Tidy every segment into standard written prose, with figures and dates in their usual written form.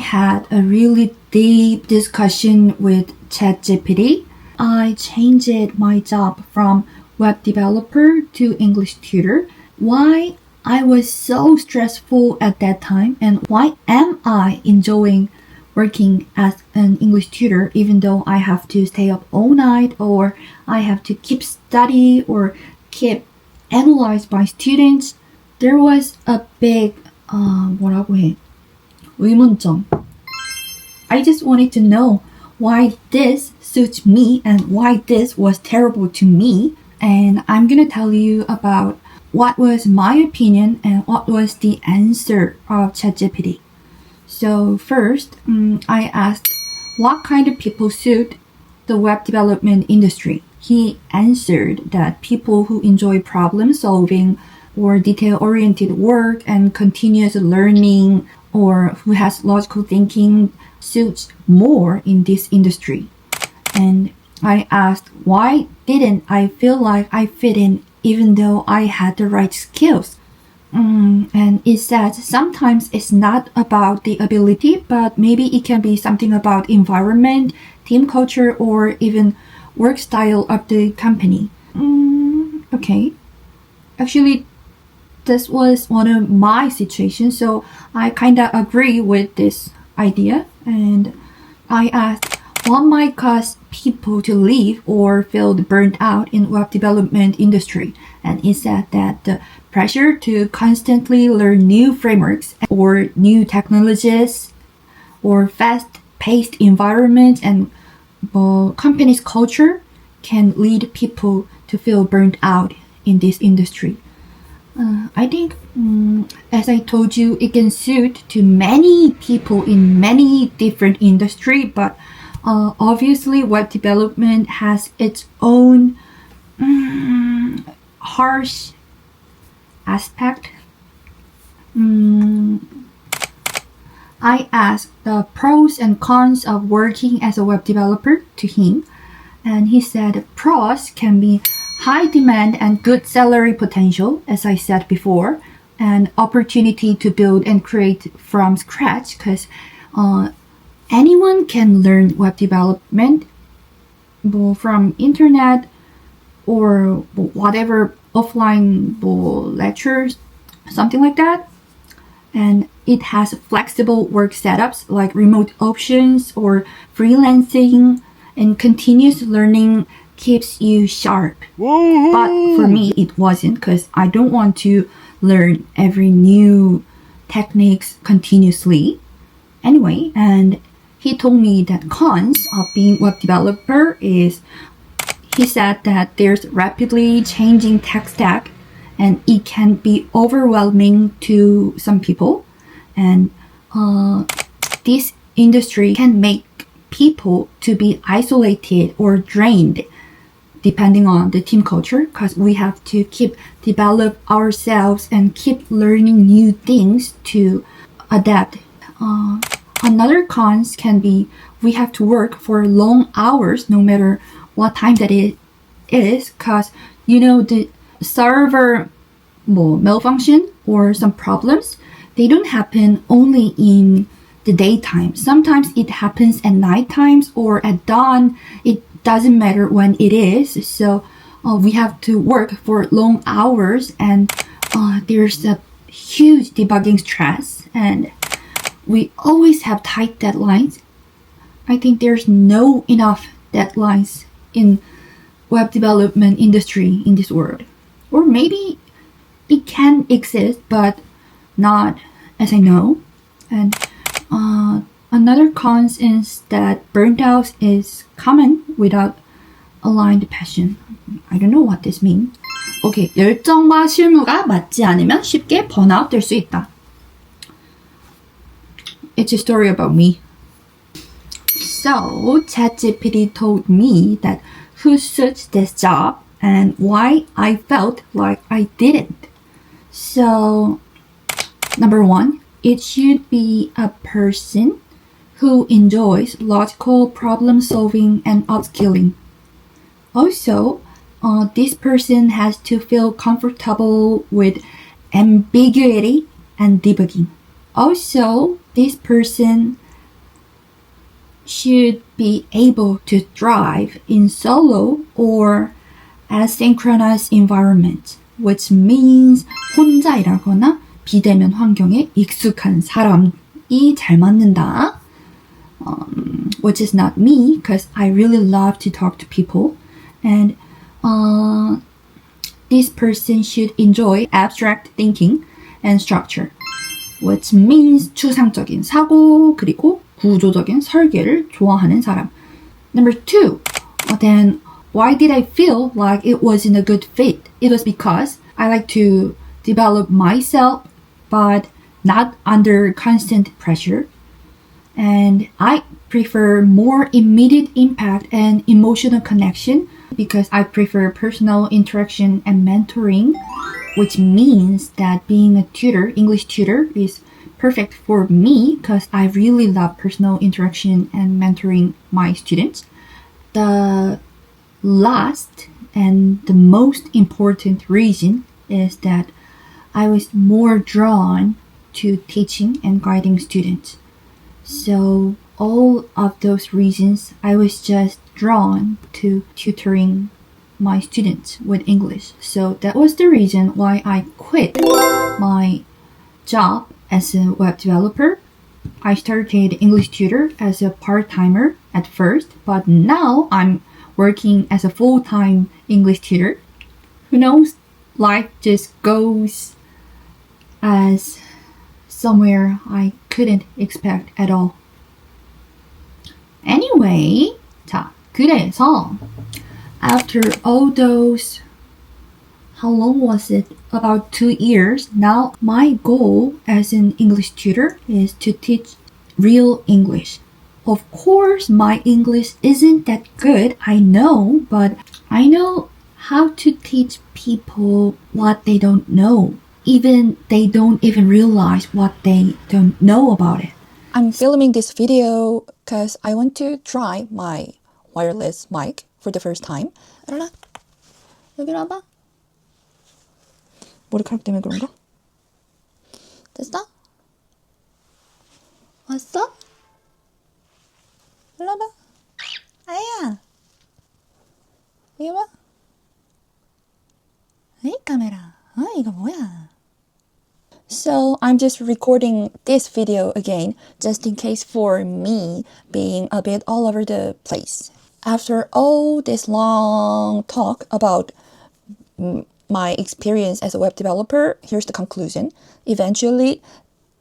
had a really deep discussion with ChatGPT. I changed my job from web developer to English tutor. Why I was so stressful at that time, and why am I enjoying working as an English tutor even though I have to stay up all night, or I have to keep study or keep analyze my students. There was a big 뭐라고 해? 의문점. I just wanted to know why this suits me and why this was terrible to me. And I'm gonna tell you about what was my opinion and what was the answer of ChatGPT. So first, I asked what kind of people suit the web development industry. He answered that people who enjoy problem solving or detail-oriented work and continuous learning, or who has logical thinking, suits more in this industry. And I asked why didn't I feel like I fit in even though I had the right skills. And it says sometimes it's not about the ability, but maybe it can be something about environment, team culture, or even work style of the company. Okay. Actually, this was one of my situations, so I kind of agree with this idea. And I asked what might cause people to leave or feel burnt out in web development industry. And it said that the pressure to constantly learn new frameworks or new technologies or fast-paced environment and company's culture can lead people to feel burnt out in this industry. I think, as I told you, it can suit to many people in many different industry, but obviously web development has its own harsh aspect. I asked the pros and cons of working as a web developer to him, and he said pros can be high demand and good salary potential, as I said before, and opportunity to build and create from scratch, because anyone can learn web development from internet or whatever offline lectures, something like that. And it has flexible work setups like remote options or freelancing, and continuous learning keeps you sharp. But for me, it wasn't, because I don't want to learn every new techniques continuously. Anyway, and he told me that cons of being web developer is, he said that there's rapidly changing tech stack and it can be overwhelming to some people. And this industry can make people to be isolated or drained depending on the team culture, because we have to keep develop ourselves and keep learning new things to adapt. Another cons can be we have to work for long hours no matter what time that it is, because the server malfunction or some problems, they don't happen only in the daytime. Sometimes it happens at night times or at dawn. It doesn't matter when it is. So we have to work for long hours, and there's a huge debugging stress, and we always have tight deadlines. I think there's no enough deadlines in web development industry in this world. Or maybe it can exist, but not as I know. And another cons is that burnt out is common without aligned passion. I don't know what this means. Okay, 열정과 실무가 맞지 않으면 쉽게 번아웃 될 수 있다. It's a story about me. So, ChatGPT told me that who suits this job and why I felt like I didn't. So, number one, it should be a person who enjoys logical problem solving and upskilling. Also, this person has to feel comfortable with ambiguity and debugging. Also, this person should be able to thrive in solo or asynchronous environment, which means 혼자 일하거나 비대면 환경에 익숙한 사람이 잘 맞는다. Which is not me, because I really love to talk to people. And this person should enjoy abstract thinking and structure, which means 추상적인 사고 그리고 구조적인 설계를 좋아하는 사람. Number 2, then why did I feel like it wasn't a good fit? It was because I like to develop myself, but not under constant pressure. And I prefer more immediate impact and emotional connection because I prefer personal interaction and mentoring, which means that being a tutor, English tutor, is perfect for me because I really love personal interaction and mentoring my students. The last and the most important reason is that I was more drawn to teaching and guiding students. So all of those reasons, I was just drawn to tutoring my students with English. So that was the reason why I quit my job as a web developer. I started English tutor as a part-timer at first, but now I'm working as a full-time English tutor. Who knows? Life just goes as somewhere I couldn't expect at all. Anyway, 자, 그래서 after all those, how long was it? About 2 years. Now my goal as an English tutor is to teach real English. Of course, my English isn't that good, I know, but I know how to teach people what they don't know. Even they don't even realize what they don't know about it. I'm filming this video because I want to try my wireless mic for the first time. 일어나. 여기 와봐. 머리카락 때문에 그런가? 됐어? 왔어? 일로 와봐. 아야. 여기 봐. 에이 카메라. 이거 뭐야? So I'm just recording this video again, just in case for me being a bit all over the place. After all this long talk about my experience as a web developer, here's the conclusion. Eventually,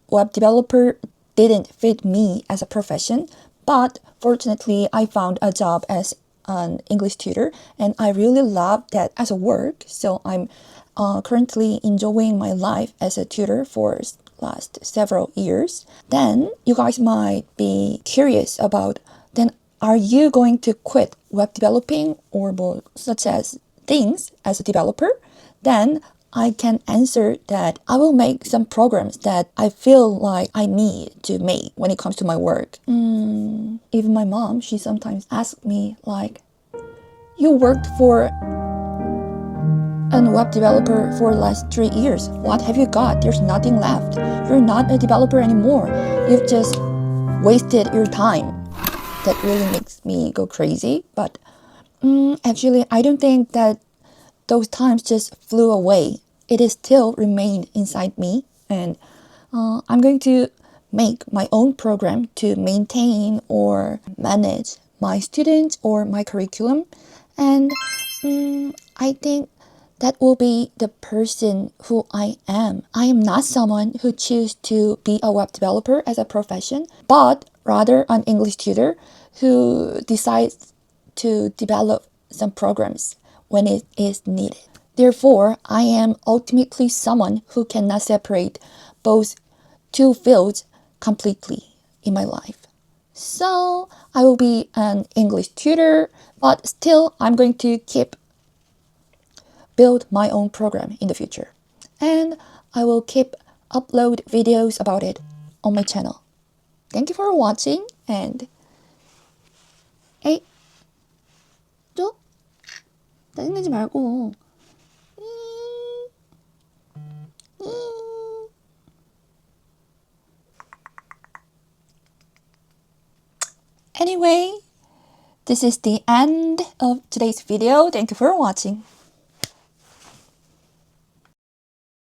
web developer didn't fit me as a profession, but fortunately, I found a job as an English tutor, and I really love that as a work. So I'm currently enjoying my life as a tutor for last several years. Then you guys might be curious about, then are you going to quit web developing or more such as things as a developer? Then I can answer that I will make some programs that I feel like I need to make when it comes to my work. Even my mom, she sometimes asks me like, you worked for a web developer for the last 3 years. What have you got? There's nothing left. You're not a developer anymore. You've just wasted your time. That really makes me go crazy. But actually, I don't think that those times just flew away. It is still remained inside me. And I'm going to make my own program to maintain or manage my students or my curriculum. And I think that will be the person who I am. I am not someone who chooses to be a web developer as a profession, but rather an English tutor who decides to develop some programs when it is needed. Therefore, I am ultimately someone who cannot separate both two fields completely in my life. So I will be an English tutor, but still I'm going to build my own program in the future. And I will keep upload videos about it on my channel. Thank you for watching and 에이 또 짜증내지 말고 Anyway, this is the end of today's video. Thank you for watching.